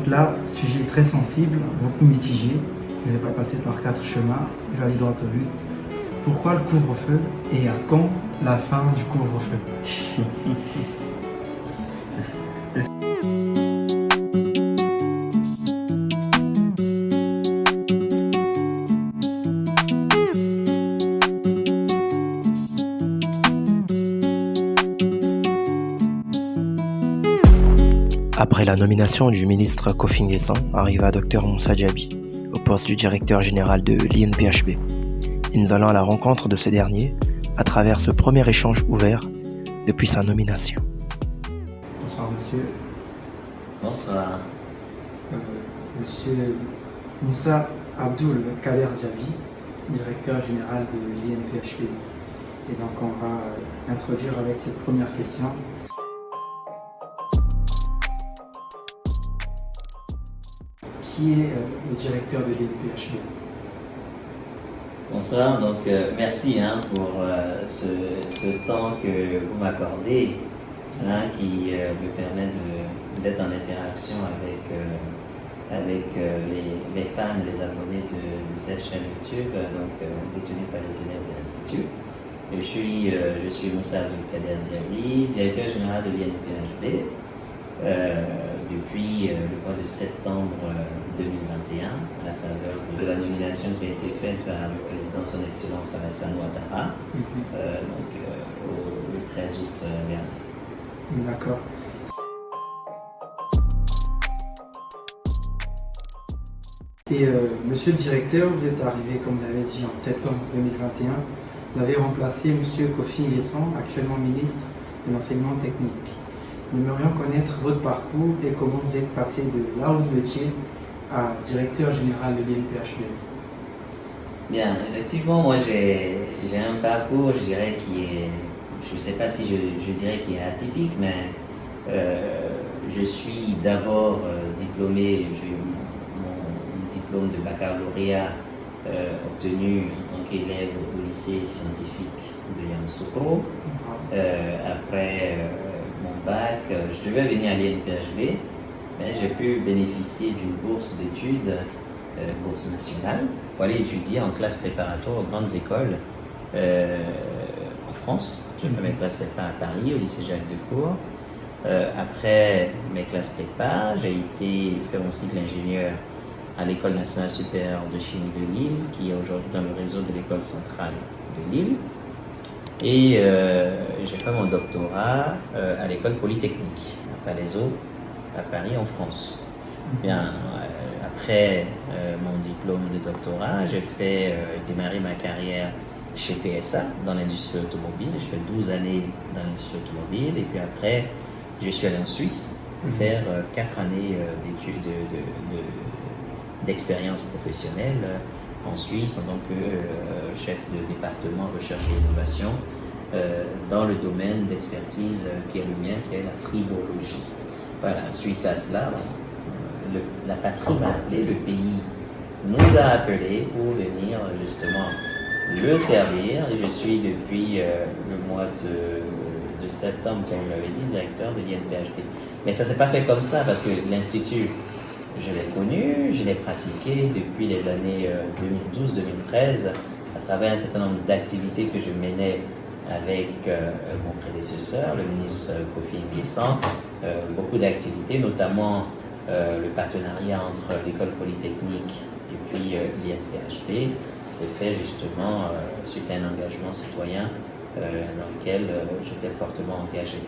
là, sujet très sensible, beaucoup mitigé. Je ne vais pas passer par 4 chemins, je vais aller droit au but. Pourquoi le couvre-feu et à quand la fin du couvre-feu? Après la nomination du ministre Kofi Nguessan, arriva Dr Moussa Diaby au poste du directeur général de l'INPHB. Et nous allons à la rencontre de ce dernier à travers ce premier échange ouvert depuis sa nomination. Bonsoir monsieur. Bonsoir. Monsieur Moussa Abdoul Kader Diaby, directeur général de l'INPHB. Et donc on va introduire avec cette première question. Qui est le directeur de l'INPHB? Bonsoir, donc merci pour ce temps que vous m'accordez, qui me permet d'être en interaction avec les fans et les abonnés de cette chaîne YouTube, détenue par les élèves de l'Institut. Je suis Moussa Abdoul Kader Diaby, directeur général de l'INPHB. Depuis le mois de septembre 2021, à la faveur de la nomination qui a été faite par le président son Excellence Alassane Ouattara, le 13 août dernier. D'accord. Et monsieur le directeur, vous êtes arrivé, comme vous l'avez dit, en septembre 2021. Vous avez remplacé monsieur Kofi Nguessan, actuellement ministre de l'enseignement technique. Nous aimerions connaître votre parcours et comment vous êtes passé de là où vous étiez à directeur général de l'INPHB. Bien, effectivement, moi j'ai un parcours, je dirais, qui est, je ne sais pas si je dirais qu'il est atypique, mais je suis d'abord diplômé, j'ai eu mon diplôme de baccalauréat obtenu en tant qu'élève au lycée scientifique de Yamoussoukro. Après mon bac, je devais venir à l'INPHB, mais j'ai pu bénéficier d'une bourse d'études, bourse nationale, pour aller étudier en classe préparatoire aux grandes écoles en France. J'ai fait mes classes prépa à Paris, au lycée Jacques Decour. Après mes classes prépa, j'ai été faire mon cycle d'ingénieur à l'École nationale supérieure de chimie de Lille, qui est aujourd'hui dans le réseau de l'École centrale de Lille. Et j'ai fait mon doctorat à l'École polytechnique, à Palaiseau, à Paris, en France. Bien, après mon diplôme de doctorat, j'ai fait démarrer ma carrière chez PSA, dans l'industrie automobile. Je fais 12 années dans l'industrie automobile. Et puis après, je suis allé en Suisse faire 4 années d'études d'expérience professionnelle en Suisse en tant que chef de département recherche et innovation dans le domaine d'expertise qui est le mien, qui est la tribologie. Voilà, suite à cela, la patrie m'a appelé, le pays nous a appelés pour venir justement le servir. Je suis depuis le mois de septembre, comme vous l'avez dit, directeur de l'INPHB. Mais ça ne s'est pas fait comme ça parce que l'Institut, je l'ai connu, je l'ai pratiqué depuis les années 2012-2013 à travers un certain nombre d'activités que je menais avec mon prédécesseur, le ministre Kofi Nguessan. Beaucoup d'activités, notamment le partenariat entre l'école polytechnique et puis l'INPHB, s'est fait justement suite à un engagement citoyen dans lequel j'étais fortement engagé.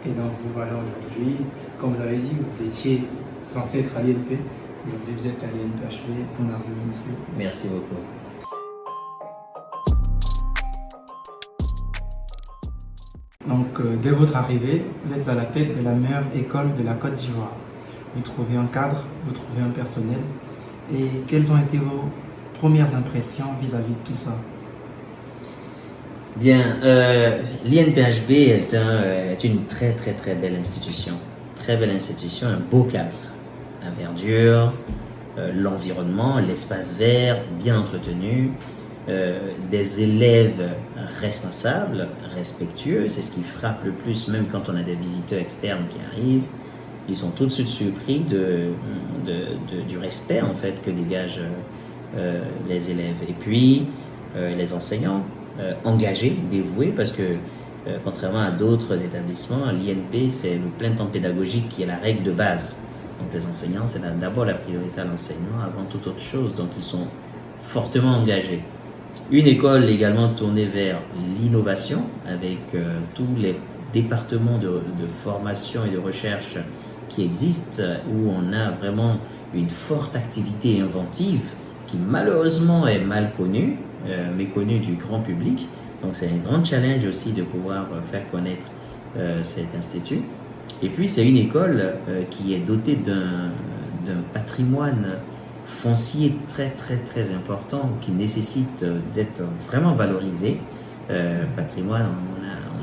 Et donc vous voilà aujourd'hui, comme vous l'avez dit, vous étiez censé être à l'INP. Aujourd'hui vous êtes à l'INPHB. Bon arrivée, monsieur. Merci beaucoup. Donc dès votre arrivée, vous êtes à la tête de la meilleure école de la Côte d'Ivoire. Vous trouvez un cadre, vous trouvez un personnel. Et quelles ont été vos premières impressions vis-à-vis de tout ça? Bien, l'INPHB est une très belle institution. Très belle institution, un beau cadre. La verdure, l'environnement, l'espace vert bien entretenu, des élèves responsables, respectueux, c'est ce qui frappe le plus même quand on a des visiteurs externes qui arrivent, ils sont tout de suite surpris du respect en fait que dégagent les élèves. Et puis les enseignants engagés, dévoués, parce que contrairement à d'autres établissements, l'INP, c'est le plein temps pédagogique qui est la règle de base. Donc les enseignants, c'est d'abord la priorité à l'enseignement avant toute autre chose. Donc ils sont fortement engagés. Une école également tournée vers l'innovation avec tous les départements de formation et de recherche qui existent, où on a vraiment une forte activité inventive qui malheureusement est mal connue, méconnue du grand public. Donc c'est un grand challenge aussi de pouvoir faire connaître cet institut. Et puis c'est une école qui est dotée d'un patrimoine foncier très très très important qui nécessite d'être vraiment valorisé. Patrimoine,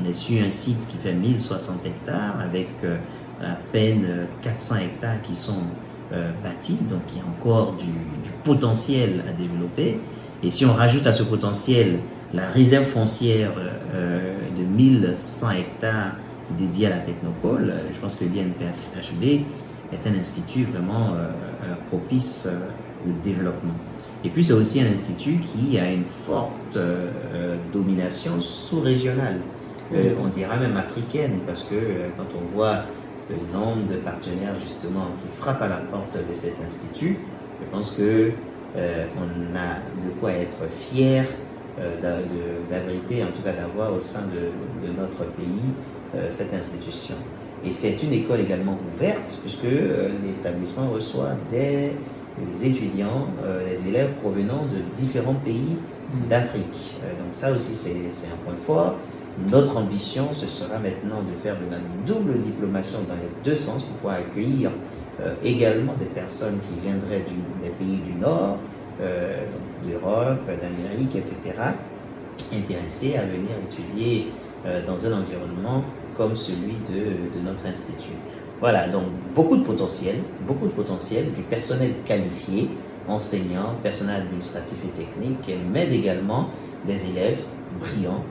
on est sur un site qui fait 1060 hectares avec à peine 400 hectares qui sont bâtis, donc il y a encore du potentiel à développer. Et si on rajoute à ce potentiel la réserve foncière de 1100 hectares dédiée à la technopole, je pense que l'INPHB est un institut vraiment propice au développement. Et puis c'est aussi un institut qui a une forte domination sous-régionale, on dira même africaine, parce que quand on voit le nombre de partenaires justement qui frappent à la porte de cet institut, je pense que on a de quoi être fier d'abriter, en tout cas d'avoir au sein de notre pays cette institution. Et c'est une école également ouverte puisque l'établissement reçoit des étudiants, des élèves provenant de différents pays d'Afrique. Donc ça aussi c'est un point fort. Notre ambition, ce sera maintenant de faire de la double diplomation dans les deux sens pour pouvoir accueillir également des personnes qui viendraient des pays du Nord, d'Europe, d'Amérique, etc., intéressés à venir étudier dans un environnement comme celui de notre institut. Voilà, donc beaucoup de potentiel, du personnel qualifié, enseignants, personnel administratif et technique, mais également des élèves brillants,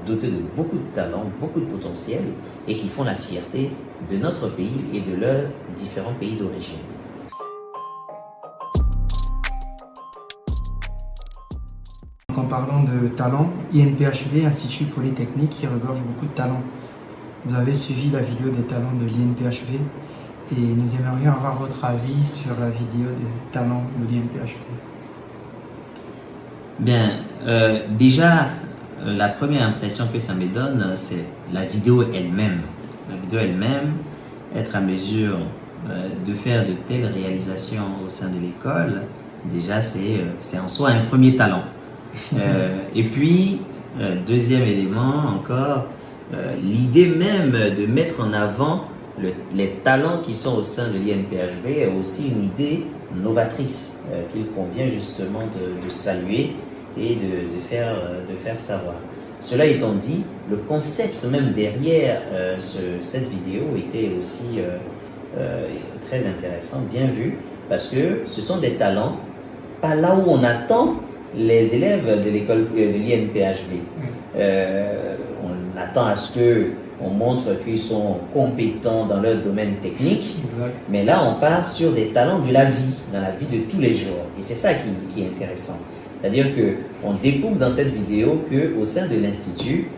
dotés de beaucoup de talent, beaucoup de potentiel et qui font la fierté de notre pays et de leurs différents pays d'origine. En parlant de talent, INPHB, Institut Polytechnique, qui regorge beaucoup de talents. Vous avez suivi la vidéo des talents de l'INPHB et nous aimerions avoir votre avis sur la vidéo des talents de l'INPHB. Bien, déjà, la première impression que ça me donne, c'est la vidéo elle-même. La vidéo elle-même, être à mesure de faire de telles réalisations au sein de l'école, déjà c'est en soi un premier talent. Et puis, deuxième élément encore, l'idée même de mettre en avant les talents qui sont au sein de l'INPHB est aussi une idée novatrice qu'il convient justement de saluer et de faire savoir. Cela étant dit, le concept même derrière cette vidéo était aussi très intéressant, bien vu, parce que ce sont des talents, pas là où on attend les élèves de l'école de l'INPHB. On attend à ce qu'on montre qu'ils sont compétents dans leur domaine technique, mais là on part sur des talents de la vie, dans la vie de tous les jours. Et c'est ça qui est intéressant. C'est-à-dire qu'on découvre dans cette vidéo qu'au sein de l'Institut,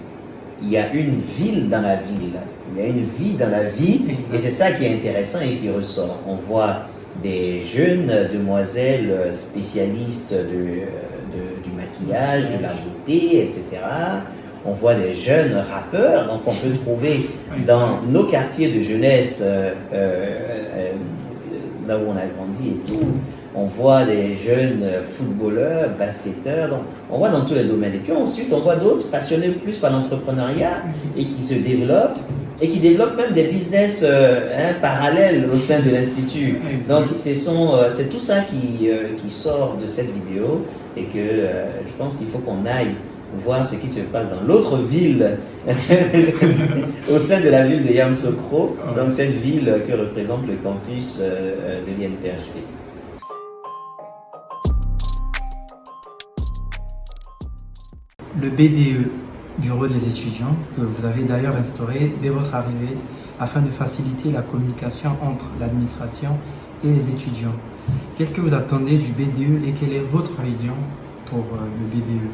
il y a une ville dans la ville. Il y a une vie dans la vie, et c'est ça qui est intéressant et qui ressort. On voit des jeunes demoiselles spécialistes du maquillage, de la beauté, etc. On voit des jeunes rappeurs, donc on peut trouver dans nos quartiers de jeunesse, là où on a grandi et tout, on voit des jeunes footballeurs, basketteurs, donc on voit dans tous les domaines. Et puis ensuite, on voit d'autres passionnés plus par l'entrepreneuriat et qui se développent, et qui développent même des business parallèles au sein de l'Institut. Donc c'est tout ça qui sort de cette vidéo, et que je pense qu'il faut qu'on aille voir ce qui se passe dans l'autre ville au sein de la ville de Yamoussoukro, donc cette ville que représente le campus de l'INPHB. Le BDE, Bureau des étudiants, que vous avez d'ailleurs instauré dès votre arrivée, afin de faciliter la communication entre l'administration et les étudiants. Qu'est-ce que vous attendez du BDE et quelle est votre vision pour le BDE?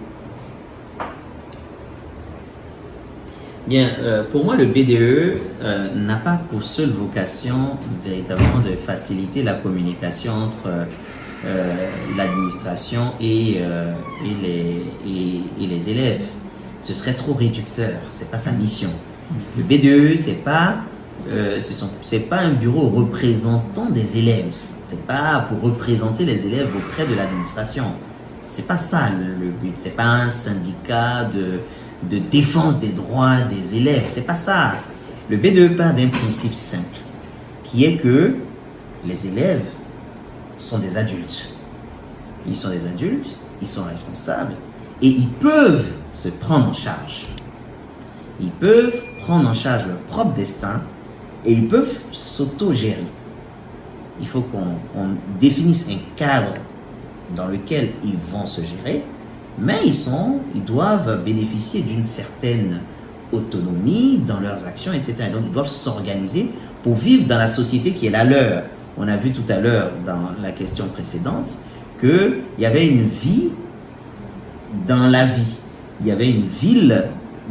Bien, pour moi, le BDE n'a pas pour seule vocation véritablement de faciliter la communication entre l'administration et les élèves. Ce serait trop réducteur, c'est pas sa mission. Le BDE, c'est pas un bureau représentant des élèves. C'est pas pour représenter les élèves auprès de l'administration. C'est pas ça le but. C'est pas un syndicat de défense des droits des élèves. C'est pas ça. Le BDE part d'un principe simple, qui est que les élèves sont des adultes. Ils sont des adultes, ils sont responsables et ils peuvent se prendre en charge. Ils peuvent prendre en charge leur propre destin et ils peuvent s'auto-gérer. Il faut qu'on définisse un cadre dans lequel ils vont se gérer, mais ils doivent bénéficier d'une certaine autonomie dans leurs actions, etc. Donc, ils doivent s'organiser pour vivre dans la société qui est la leur. On a vu tout à l'heure dans la question précédente qu'il y avait une vie dans la vie. Il y avait une ville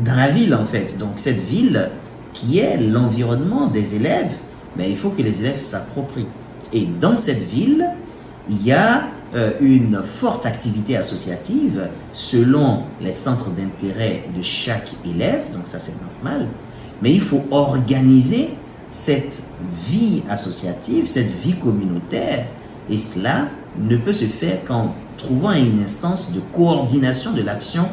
dans la ville, en fait. Donc, cette ville qui est l'environnement des élèves, mais il faut que les élèves s'approprient. Et dans cette ville, il y a une forte activité associative selon les centres d'intérêt de chaque élève, donc ça c'est normal, mais il faut organiser cette vie associative, cette vie communautaire, et cela ne peut se faire qu'en trouvant une instance de coordination de l'action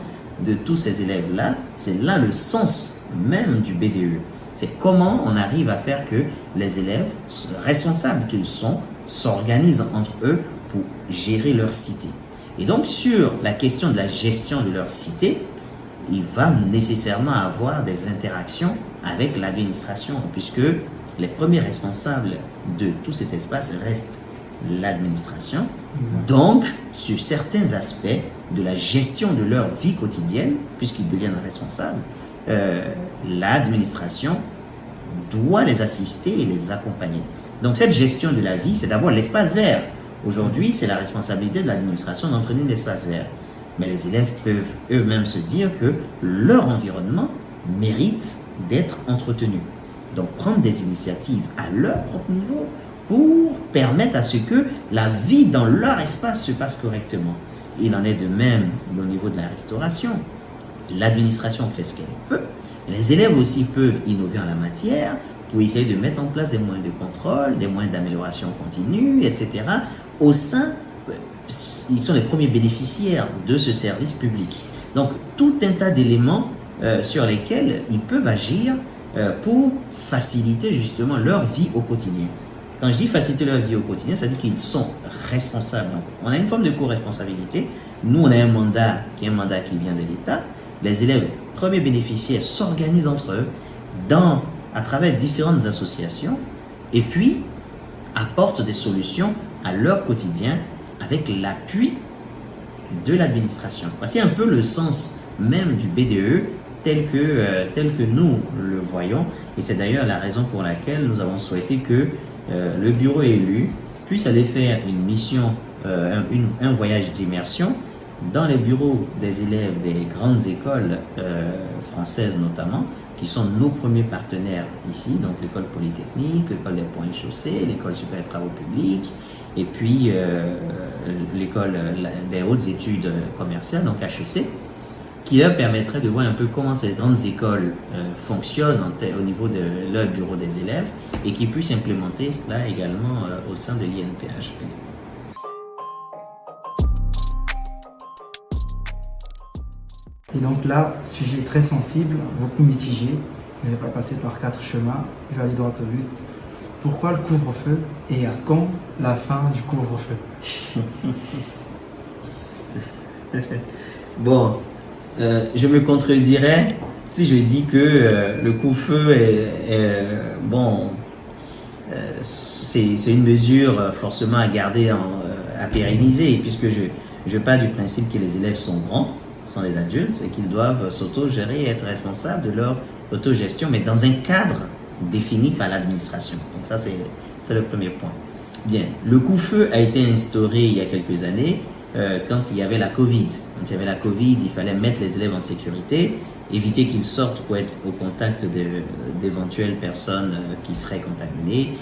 de tous ces élèves-là. C'est là le sens même du BDE. C'est comment on arrive à faire que les élèves, responsables qu'ils sont, s'organisent entre eux pour gérer leur cité. Et donc, sur la question de la gestion de leur cité, il va nécessairement avoir des interactions avec l'administration, puisque les premiers responsables de tout cet espace restent l'administration. Donc, sur certains aspects de la gestion de leur vie quotidienne, puisqu'ils deviennent responsables, l'administration doit les assister et les accompagner. Donc, cette gestion de la vie, c'est d'abord l'espace vert. Aujourd'hui, c'est la responsabilité de l'administration d'entraîner l'espace vert. Mais les élèves peuvent eux-mêmes se dire que leur environnement mérite d'être entretenu. Donc, prendre des initiatives à leur propre niveau pour permettre à ce que la vie dans leur espace se passe correctement. Il en est de même au niveau de la restauration. L'administration fait ce qu'elle peut. Les élèves aussi peuvent innover en la matière pour essayer de mettre en place des moyens de contrôle, des moyens d'amélioration continue, etc. Au sein, ils sont les premiers bénéficiaires de ce service public. Donc, tout un tas d'éléments sur lesquels ils peuvent agir pour faciliter justement leur vie au quotidien. Quand je dis faciliter leur vie au quotidien, ça veut dire qu'ils sont responsables. Donc, on a une forme de co-responsabilité. Nous, on a un mandat qui vient de l'État. Les élèves, premiers bénéficiaires, s'organisent entre eux à travers différentes associations et puis apportent des solutions à leur quotidien avec l'appui de l'administration. Voici un peu le sens même du BDE tel que nous le voyons, et c'est d'ailleurs la raison pour laquelle nous avons souhaité que le bureau élu puisse aller faire une mission, un voyage d'immersion dans les bureaux des élèves des grandes écoles françaises notamment, qui sont nos premiers partenaires ici, donc l'école polytechnique, l'école des Ponts et Chaussées, l'école supérieure des travaux publics, et puis l'école des hautes études commerciales, donc HEC, qui leur permettrait de voir un peu comment ces grandes écoles fonctionnent au niveau de leur bureau des élèves et qui puissent implémenter cela également au sein de l'INPHP. Et donc là, sujet très sensible, beaucoup mitigé. Je ne vais pas passer par 4 chemins, je vais aller droit au but. Pourquoi le couvre-feu et à quand la fin du couvre-feu? Bon, je me contredirais si je dis que le couvre-feu c'est une mesure forcément à garder, à pérenniser, puisque je pars du principe que les élèves sont grands, sont des adultes et qu'ils doivent s'auto-gérer et être responsables de leur autogestion, mais dans un cadre définis par l'administration. Donc ça, c'est le premier point. Bien, le couvre-feu a été instauré il y a quelques années quand il y avait la Covid. Quand il y avait la Covid, il fallait mettre les élèves en sécurité, éviter qu'ils sortent pour être au contact d'éventuelles personnes qui seraient contaminées,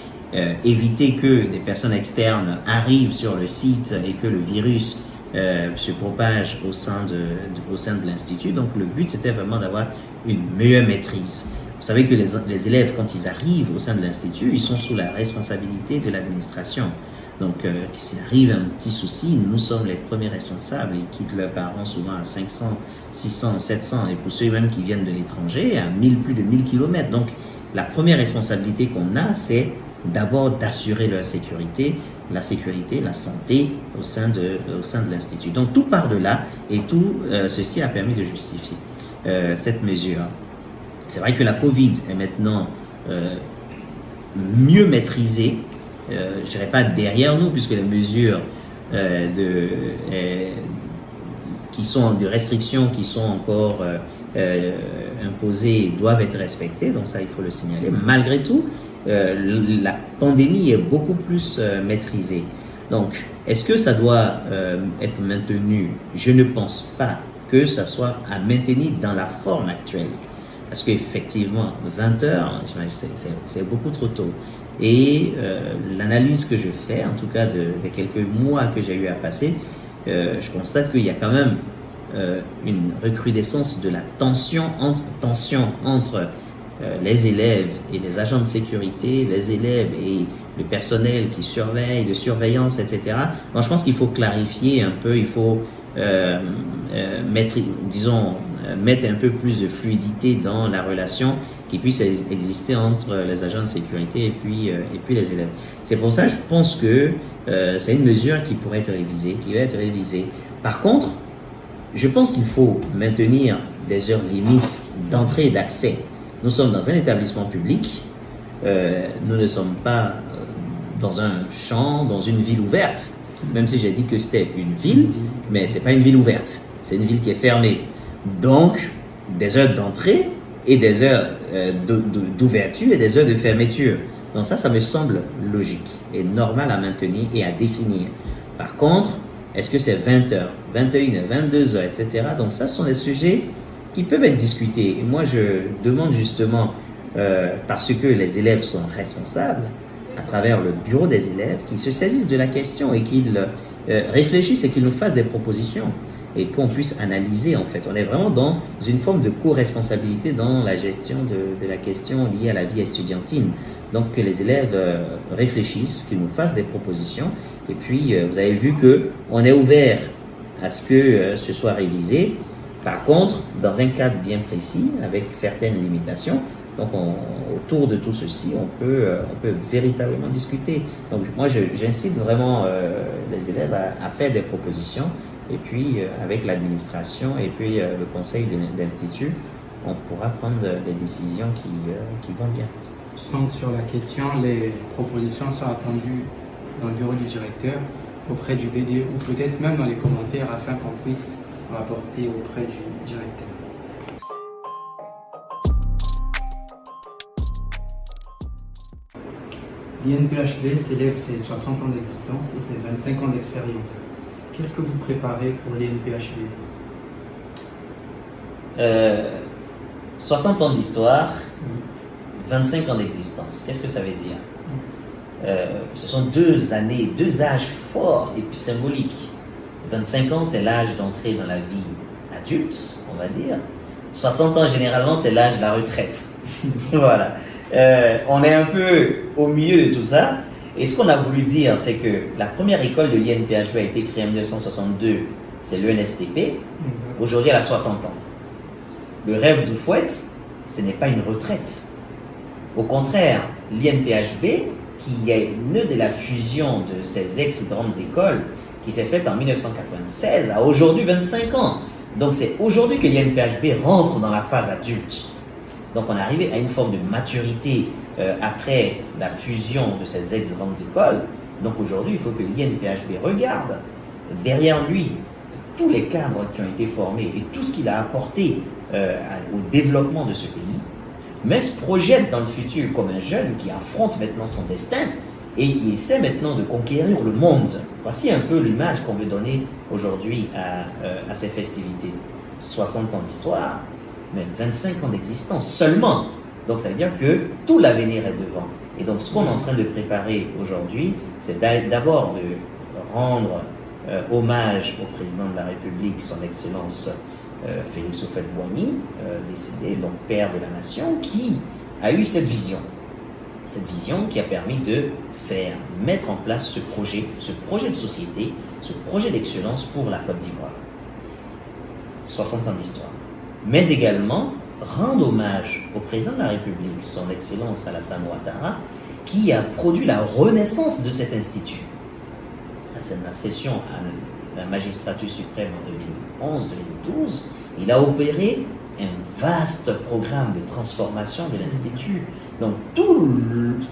éviter que des personnes externes arrivent sur le site et que le virus se propage au sein de l'Institut. Donc le but, c'était vraiment d'avoir une meilleure maîtrise. Vous savez que les élèves, quand ils arrivent au sein de l'Institut, ils sont sous la responsabilité de l'administration. Donc, s'il arrive un petit souci, nous sommes les premiers responsables. Ils quittent leurs parents souvent à 500, 600, 700, et pour ceux même qui viennent de l'étranger, à plus de 1000 km. Donc, la première responsabilité qu'on a, c'est d'abord d'assurer leur sécurité, la santé au sein de l'Institut. Donc, tout part de là, et tout ceci a permis de justifier cette mesure. C'est vrai que la Covid est maintenant mieux maîtrisée, je ne dirais pas derrière nous, puisque les mesures qui sont de restrictions qui sont encore imposées doivent être respectées, donc ça il faut le signaler. Malgré tout, la pandémie est beaucoup plus maîtrisée. Donc, est-ce que ça doit être maintenu? Je ne pense pas que ça soit à maintenir dans la forme actuelle. Parce qu'effectivement, 20 heures, c'est beaucoup trop tôt. Et l'analyse que je fais, en tout cas des quelques mois que j'ai eu à passer, je constate qu'il y a quand même une recrudescence de la tension entre les élèves et les agents de sécurité, les élèves et le personnel qui surveille, de surveillance, etc. Donc, je pense qu'il faut clarifier un peu, il faut mettre un peu plus de fluidité dans la relation qui puisse exister entre les agents de sécurité et puis les élèves. C'est pour ça que je pense que c'est une mesure qui pourrait être révisée, qui va être révisée. Par contre, je pense qu'il faut maintenir des heures limites d'entrée et d'accès. Nous sommes dans un établissement public, nous ne sommes pas dans un champ, dans une ville ouverte, même si j'ai dit que c'était une ville, mais ce n'est pas une ville ouverte, c'est une ville qui est fermée. Donc, des heures d'entrée et des heures d'ouverture et des heures de fermeture. Donc ça me semble logique et normal à maintenir et à définir. Par contre, est-ce que c'est 20 heures, 21 heures, 22 heures, etc. Donc ça, ce sont des sujets qui peuvent être discutés. Et moi, je demande justement, parce que les élèves sont responsables, à travers le bureau des élèves, qu'ils se saisissent de la question et qu'ils réfléchissent et qu'ils nous fassent des propositions et qu'on puisse analyser en fait. On est vraiment dans une forme de co-responsabilité dans la gestion de la question liée à la vie estudiantine. Donc que les élèves réfléchissent, qu'ils nous fassent des propositions et puis vous avez vu qu'on est ouvert à ce que ce soit révisé. Par contre, dans un cadre bien précis, avec certaines limitations. Donc, autour de tout ceci, on peut véritablement discuter. Donc, moi, j'incite vraiment les élèves à faire des propositions. Et puis, avec l'administration et puis le conseil d'institut, on pourra prendre des décisions qui vont bien. Donc, sur la question, les propositions sont attendues dans le bureau du directeur, auprès du BDE ou peut-être même dans les commentaires afin qu'on puisse rapporter auprès du directeur. L'INPHB célèbre ses 60 ans d'existence et ses 25 ans d'expérience. Qu'est-ce que vous préparez pour l'INPHB? 60 ans d'histoire, 25 ans d'existence. Qu'est-ce que ça veut dire? Ce sont 2 années, 2 âges forts et puis symboliques. 25 ans, c'est l'âge d'entrée dans la vie adulte, on va dire. 60 ans, généralement, c'est l'âge de la retraite. Voilà. On est un peu au milieu de tout ça. Et ce qu'on a voulu dire, c'est que la première école de l'INPHB a été créée en 1962, c'est l'ENSTP. Aujourd'hui, elle a 60 ans. Le rêve d'Oufouette, ce n'est pas une retraite. Au contraire, l'INPHB, qui est né de la fusion de ces ex-grandes écoles, qui s'est faite en 1996, a aujourd'hui 25 ans. Donc c'est aujourd'hui que l'INPHB rentre dans la phase adulte. Donc on est arrivé à une forme de maturité après la fusion de ces ex-grandes écoles. Donc aujourd'hui, il faut que l'INPHB regarde derrière lui tous les cadres qui ont été formés et tout ce qu'il a apporté au développement de ce pays. mais se projette dans le futur comme un jeune qui affronte maintenant son destin et qui essaie maintenant de conquérir le monde. Voici un peu l'image qu'on veut donner aujourd'hui à ces festivités. 60 ans d'histoire, mais 25 ans d'existence seulement. Donc ça veut dire que tout l'avenir est devant. Et donc ce qu'on est en train de préparer aujourd'hui, c'est d'abord de rendre hommage au président de la République, son Excellence Félix Houphouët-Boigny, décédé, donc père de la nation, qui a eu cette vision qui a permis de mettre en place ce projet de société, ce projet d'excellence pour la Côte d'Ivoire. 60 ans d'histoire. Mais également rendre hommage au président de la République, son Excellence Alassane Ouattara, qui a produit la renaissance de cet institut. À la session à la magistrature suprême en 2011-2012, il a opéré un vaste programme de transformation de l'Institut. Donc tout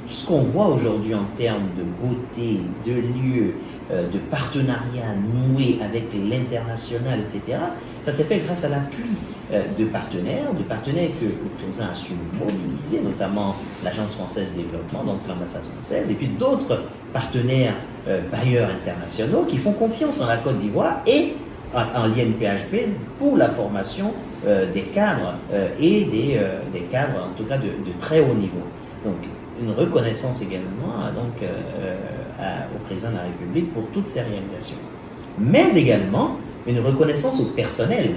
ce qu'on voit aujourd'hui en termes de beauté, de lieux, de partenariats noués avec l'international, etc., ça s'est fait grâce à l'appui de partenaires que le président a su mobiliser, notamment l'Agence française de développement, donc l'ambassade française, et puis d'autres partenaires bailleurs internationaux qui font confiance en la Côte d'Ivoire et en l'INPHB pour la formation des cadres et des cadres en tout cas de très haut niveau. Donc une reconnaissance également au président de la République pour toutes ces réalisations. Mais également une reconnaissance au personnel,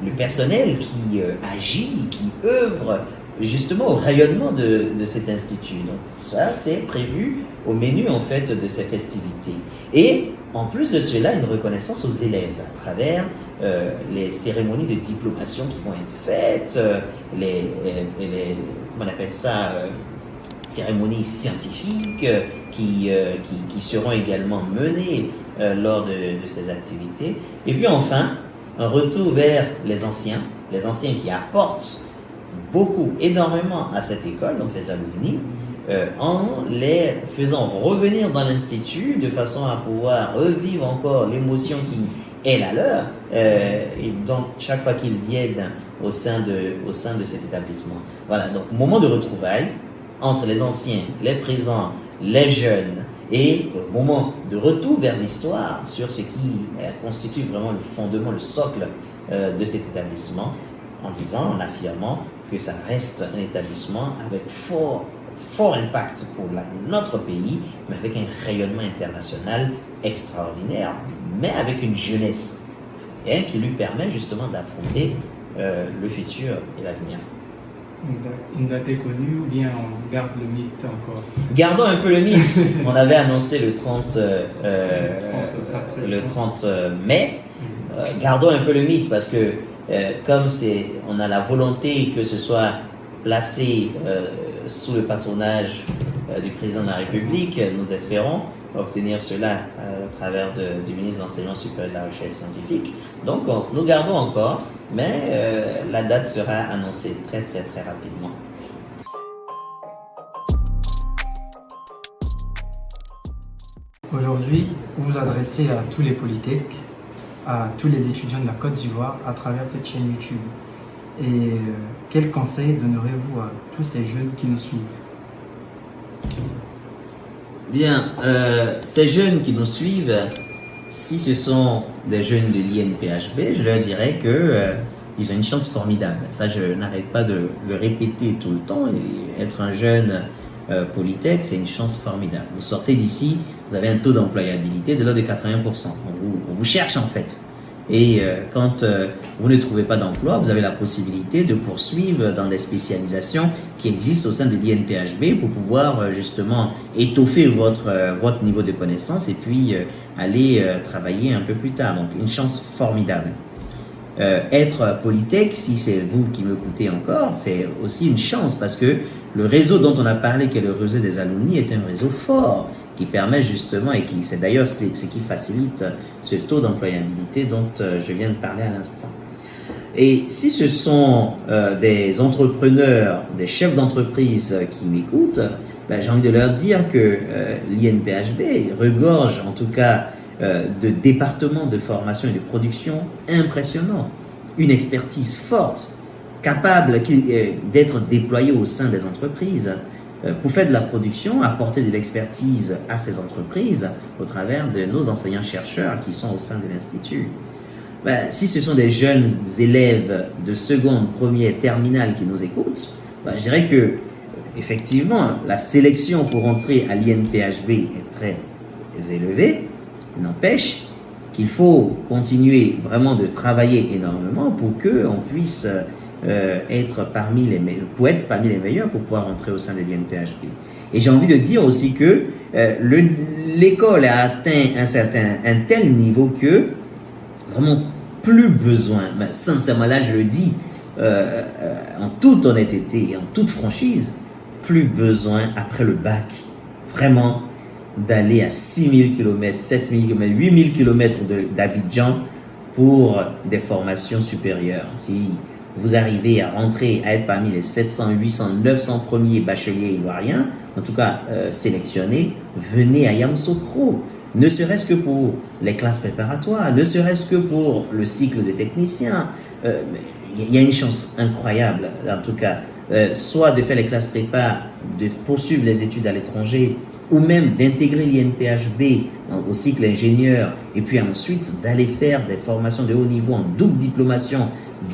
le personnel qui agit, qui œuvre justement au rayonnement de cet institut. Donc ça, c'est prévu au menu en fait de ces festivités. Et en plus de cela, une reconnaissance aux élèves à travers les cérémonies de diplomation qui vont être faites, comment on appelle ça, cérémonies scientifiques qui seront également menées lors de ces activités. Et puis enfin, un retour vers les anciens qui apportent énormément à cette école, donc les alumni, en les faisant revenir dans l'Institut de façon à pouvoir revivre encore l'émotion qui est la leur, et donc chaque fois qu'ils viennent au sein de cet établissement. Voilà, donc moment de retrouvailles entre les anciens, les présents, les jeunes, et moment de retour vers l'histoire sur ce qui constitue vraiment le fondement, le socle de cet établissement, en affirmant que ça reste un établissement avec fort impact pour notre pays, mais avec un rayonnement international extraordinaire, mais avec une jeunesse qui lui permet justement d'affronter le futur et l'avenir. Une date est connue ou bien on garde le mythe encore? Gardons un peu le mythe. On avait annoncé le 30 mai. Gardons un peu le mythe parce que comme on a la volonté que ce soit placé sous le patronage du président de la République, nous espérons obtenir cela à travers du ministre de l'Enseignement supérieur et de la Recherche scientifique. Donc nous gardons encore, mais la date sera annoncée très rapidement. Aujourd'hui, vous vous adressez à tous les polytechs, à tous les étudiants de la Côte d'Ivoire à travers cette chaîne YouTube. Et quels conseils donnerez-vous à tous ces jeunes qui nous suivent? Bien, ces jeunes qui nous suivent, si ce sont des jeunes de l'INPHB, je leur dirais qu'ils ont une chance formidable. Ça, je n'arrête pas de le répéter tout le temps. Et être un jeune polytech, c'est une chance formidable. Vous sortez d'ici, vous avez un taux d'employabilité de l'ordre de 80%. On vous cherche en fait. Et quand vous ne trouvez pas d'emploi, vous avez la possibilité de poursuivre dans des spécialisations qui existent au sein de l'INPHB pour pouvoir justement étoffer votre niveau de connaissance et puis aller travailler un peu plus tard. Donc une chance formidable. Être polytech, si c'est vous qui m'écoutez encore, c'est aussi une chance parce que le réseau dont on a parlé, qui est le réseau des alumni, est un réseau fort qui permet justement, et qui c'est d'ailleurs ce qui facilite ce taux d'employabilité dont je viens de parler à l'instant. Et si ce sont des entrepreneurs, des chefs d'entreprise qui m'écoutent, j'ai envie de leur dire que l'INPHB regorge en tout cas de départements de formation et de production impressionnants, une expertise forte, capables d'être déployés au sein des entreprises pour faire de la production, apporter de l'expertise à ces entreprises au travers de nos enseignants-chercheurs qui sont au sein de l'Institut. Si ce sont des jeunes élèves de seconde, première, terminale qui nous écoutent, je dirais que effectivement, la sélection pour entrer à l'INPHB est très élevée. N'empêche qu'il faut continuer vraiment de travailler énormément pour qu'on puisse être parmi les meilleurs pour pouvoir entrer au sein de l'INPHB. Et j'ai envie de dire aussi que l'école a atteint un tel niveau que vraiment plus besoin, mais sincèrement là je le dis en toute honnêteté et en toute franchise, plus besoin après le bac vraiment d'aller à 6000 km, 7000 km, 8000 km d'Abidjan pour des formations supérieures. Si vous arrivez à rentrer, à être parmi les 700, 800, 900 premiers bacheliers ivoiriens, en tout cas sélectionnés, venez à Yamoussoukro. Ne serait-ce que pour les classes préparatoires, ne serait-ce que pour le cycle de technicien. Il y a une chance incroyable, en tout cas, soit de faire les classes prépa, de poursuivre les études à l'étranger, ou même d'intégrer l'INPHB au cycle ingénieur, et puis ensuite d'aller faire des formations de haut niveau en double diplomation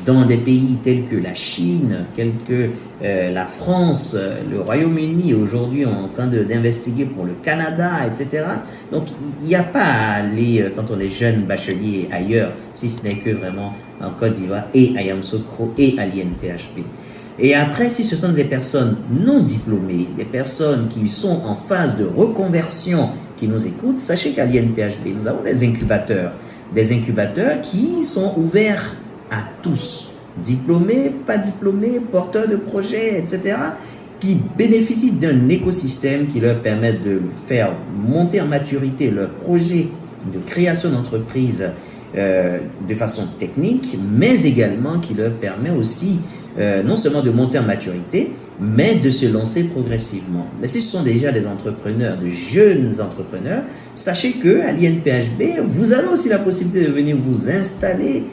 dans des pays tels que la Chine, tels que la France, le Royaume-Uni. Aujourd'hui, on est en train d'investiguer pour le Canada, etc. Donc, il n'y a pas à aller, quand on est jeune bachelier, ailleurs, si ce n'est que vraiment en Côte d'Ivoire et à Yamoussoukro et à l'INPHB. Et après, si ce sont des personnes non diplômées, des personnes qui sont en phase de reconversion, qui nous écoutent, sachez qu'à l'INPHB, nous avons des incubateurs qui sont ouverts à tous, diplômés, pas diplômés, porteurs de projets, etc., qui bénéficient d'un écosystème qui leur permet de faire monter en maturité leur projet de création d'entreprise de façon technique, mais également qui leur permet aussi non seulement de monter en maturité, mais de se lancer progressivement. Mais si ce sont déjà des entrepreneurs, de jeunes entrepreneurs, sachez qu'à l'INPHB, vous avez aussi la possibilité de venir vous installer,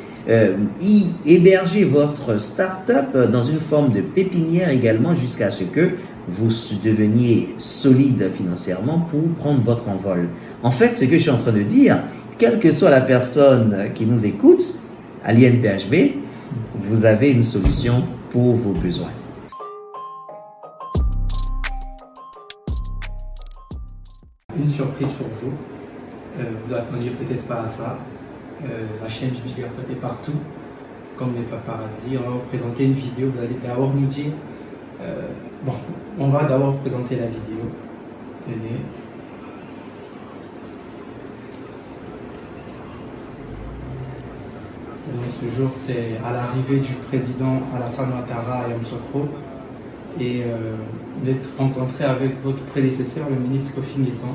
y héberger votre start-up dans une forme de pépinière également jusqu'à ce que vous deveniez solide financièrement pour prendre votre envol. En fait, ce que je suis en train de dire, quelle que soit la personne qui nous écoute, à l'INPHB, vous avez une solution pour vos besoins. Une surprise pour vous. Vous attendiez peut-être pas à ça. La chaîne du Big Up est partout, comme les paparazzi. On va vous présenter une vidéo. Vous allez d'abord nous dire. On va d'abord présenter la vidéo. Tenez. Donc, ce jour, c'est à l'arrivée du président Alassane Ouattara à Yamoussoukro. Et d'être rencontré avec votre prédécesseur, le ministre Kofi Nguessan.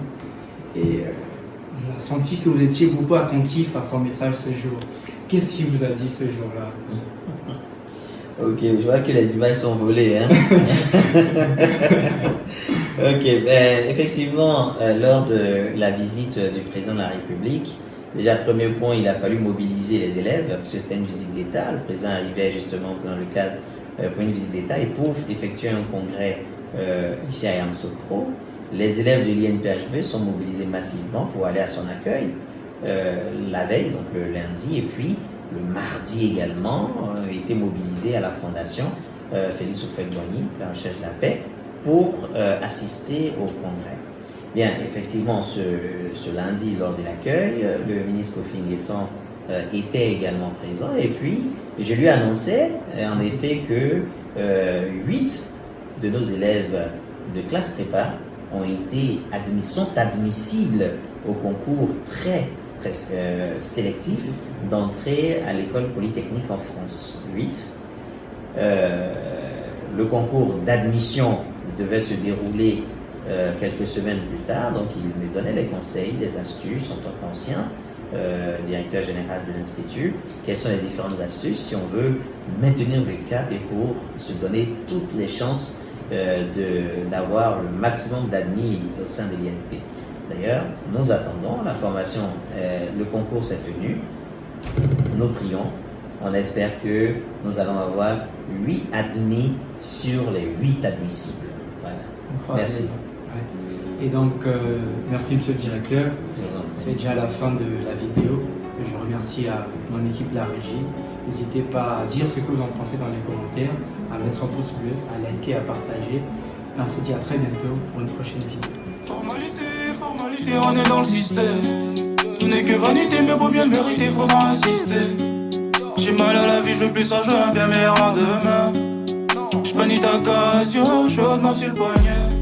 Et on a senti que vous étiez beaucoup attentif à son message ce jour. Qu'est-ce qu'il vous a dit ce jour-là? Ok, je vois que les images sont volées. Hein? Ok, effectivement, lors de la visite du président de la République, déjà, premier point, il a fallu mobiliser les élèves, parce que c'était une visite d'État. Le président arrivait justement dans le cadre pour une visite d'État et pour effectuer un congrès ici à Yamoussoukro. Les élèves de l'INPHB sont mobilisés massivement pour aller à son accueil la veille, donc le lundi, et puis le mardi également, été mobilisés à la fondation Félix Houphouët-Boigny, la recherche de la paix, pour assister au congrès. Bien, effectivement, ce lundi, lors de l'accueil, le ministre Kofi Nguessan était également présent, et puis je lui annonçais en effet que 8 de nos élèves de classe prépa sont admissibles au concours très sélectif d'entrée à l'école polytechnique en France. 8. Le concours d'admission devait se dérouler quelques semaines plus tard, donc il me donnait les conseils, les astuces en tant qu'ancien directeur général de l'Institut, quelles sont les différentes astuces si on veut maintenir le cap et pour se donner toutes les chances d'avoir le maximum d'admis au sein de l'INP. D'ailleurs, nous attendons la formation, le concours s'est tenu, nous prions On espère que nous allons avoir 8 admis sur les 8 admissibles. Voilà. Merci. Ouais. Et donc, merci monsieur le directeur. C'est déjà la fin de la vidéo. Je remercie à mon équipe La Régie. N'hésitez pas à dire ce que vous en pensez dans les commentaires, à mettre un pouce bleu, à liker, à partager. Et on se dit à très bientôt pour une prochaine vidéo. Formalité, on est dans le système. Tout n'est que vanité, mais pour bien le mériter, faudra insister. J'ai mal à la vie, je veux plus ça, je veux un bien meilleur lendemain. J'bannis ta occasion, je suis hautement sur le poignet.